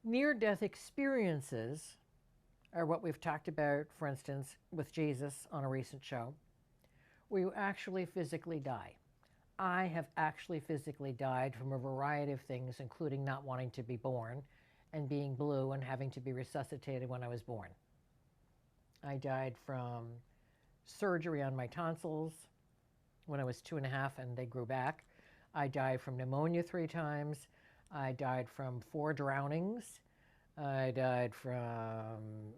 Near-death experiences are what we've talked about, for instance, with Jesus on a recent show, where you actually physically die. I have actually physically died from a variety of things, including not wanting to be born and being blue and having to be resuscitated when I was born. I died from surgery on my tonsils when I was 2.5 and they grew back. I died from pneumonia 3 times. I died from 4 drownings. I died from,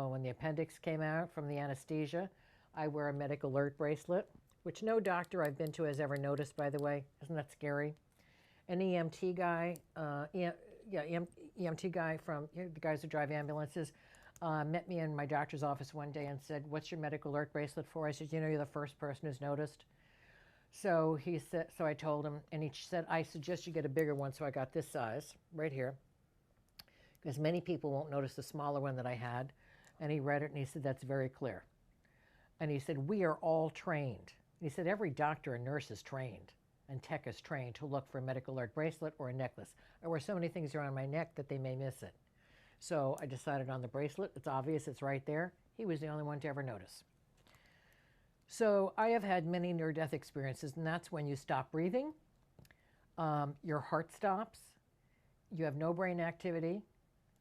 when the appendix came out from the anesthesia. I wear a medical alert bracelet, which no doctor I've been to has ever noticed, by the way. Isn't that scary? An EMT guy, EMT guy from the guys who drive ambulances, met me in my doctor's office one day and said, "What's your medical alert bracelet for?" I said, "You know, you're the first person who's noticed." So he said, so I told him, and he said, "I suggest you get a bigger one." So I got this size right here, because many people won't notice the smaller one that I had. And he read it and he said, "That's very clear." And he said, "We are all trained." He said, "Every doctor and nurse is trained, and tech is trained to look for a medical alert bracelet or a necklace. I wear so many things around my neck that they may miss it." So I decided on the bracelet. It's obvious, it's right there. He was the only one to ever notice. So I have had many near-death experiences, and that's when you stop breathing, your heart stops, you have no brain activity,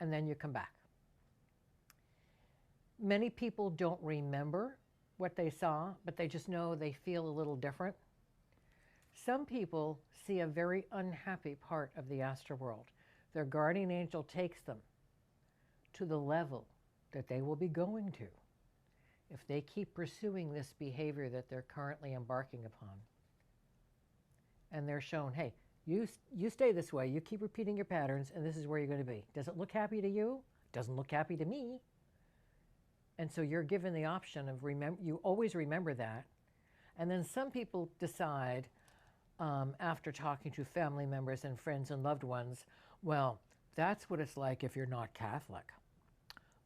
and then you come back. Many people don't remember what they saw, but they just know they feel a little different. Some people see a very unhappy part of the astral world. Their guardian angel takes them to the level that they will be going to if they keep pursuing this behavior that they're currently embarking upon. And they're shown, hey, you stay this way, you keep repeating your patterns, and this is where you're going to be. Does it look happy to you? It doesn't look happy to me. And so you're given the option of, you always remember that. And then some people decide, after talking to family members and friends and loved ones, well, that's what it's like if you're not Catholic.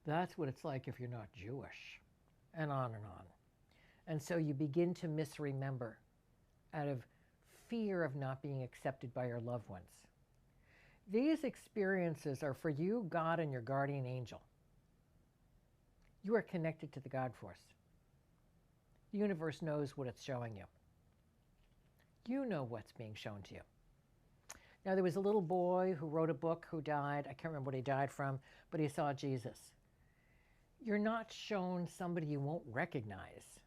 That's what it's like if you're not Jewish, and on and on. And so you begin to misremember out of fear of not being accepted by your loved ones. These experiences are for you, God, and your guardian angel. You are connected to the God force. The universe knows what it's showing you. You know what's being shown to you. Now, there was a little boy who wrote a book who died. I can't remember what he died from, but he saw Jesus. You're not shown somebody you won't recognize.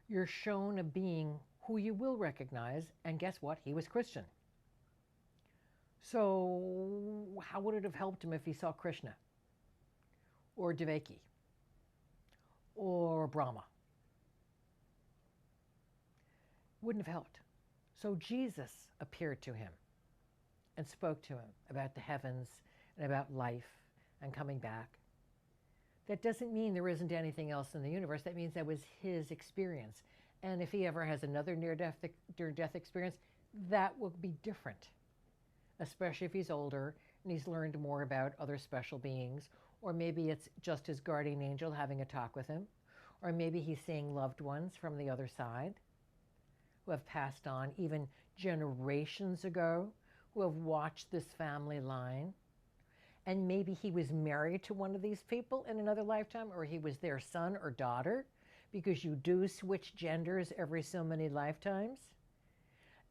You're shown a being who you will recognize, and guess what? He was Christian. So how would it have helped him if he saw Krishna or Devaki or Brahma? Wouldn't have helped. So Jesus appeared to him and spoke to him about the heavens and about life and coming back. That doesn't mean there isn't anything else in the universe. That means that was his experience. And if he ever has another near-death experience, that will be different, especially if he's older and he's learned more about other special beings, or maybe it's just his guardian angel having a talk with him, or maybe he's seeing loved ones from the other side who have passed on even generations ago, who have watched this family line. And maybe he was married to one of these people in another lifetime, or he was their son or daughter, because you do switch genders every so many lifetimes.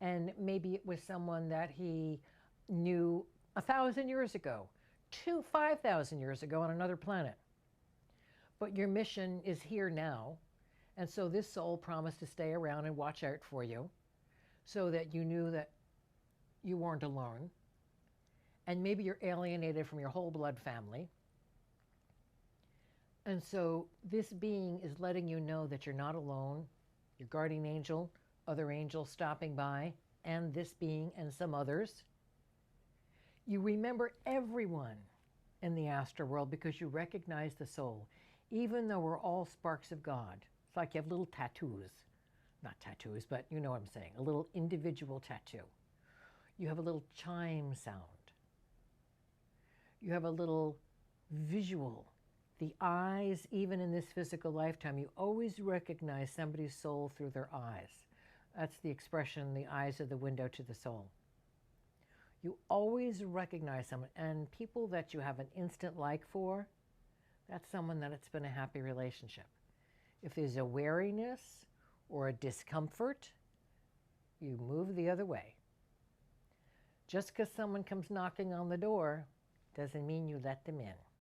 And maybe it was someone that he knew 1,000 years ago, 5,000 years ago on another planet. But your mission is here now. And so this soul promised to stay around and watch out for you so that you knew that you weren't alone. And maybe you're alienated from your whole blood family. And so this being is letting you know that you're not alone. Your guardian angel, other angels stopping by, and this being and some others. You remember everyone in the astral world because you recognize the soul, even though we're all sparks of God. It's like you have little tattoos. Not tattoos, but you know what I'm saying. A little individual tattoo. You have a little chime sound. You have a little visual. The eyes, even in this physical lifetime, you always recognize somebody's soul through their eyes. That's the expression, the eyes are the window to the soul. You always recognize someone, and people that you have an instant like for, that's someone that it's been a happy relationship. If there's a wariness or a discomfort, you move the other way. Just because someone comes knocking on the door doesn't mean you let them in.